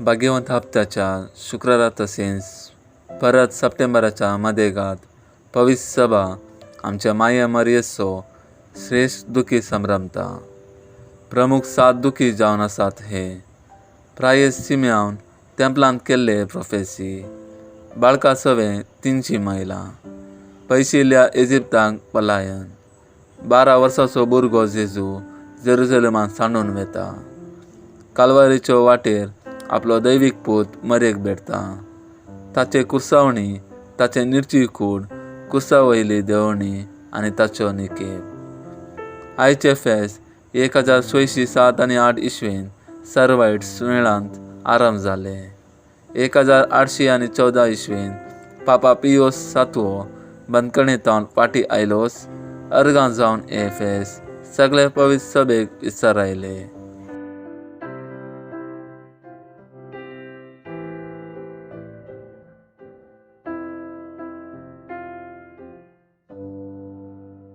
भाग्यवंत हप्त्याच्या शुक्रारा तसेच परत सप्टेंबराच्या मध्येगात पवित्र सभा आमच्या माया मरियेचो श्रेष्ठ दुखी संभ्रमता. प्रमुख 7 दुखी जावन आसात हे. प्रायेस सिमेओन तेंपलांत केल्ले प्रोफेसी. बाळका सवे 300 मैलां. पयशिल्ल्या इजिप्ताक पलायन. 12 वर्साचो भुरगो जेजू जेरुसलेमांत सांडून वेता. काल्वारीच्यो वाटेर आपलो दैवीक पूत मरेक भेटता. ताचे कुर्सावणी, ताचे निर्चीकूड, कुर्सा वयली देवणी आनी ताच्यो निकेब. आयचे फेस्त 1607 आनी 8 इसवेन सर्वायट स्वेळांत आरंभ जाले. 1814 इसवेन पापा पियोस 7वो बंदखणींतल्यान फाटीं आयलोस अर्गां जावन हे फेस्त सगळे पवित्र सभेक विस्तारायले.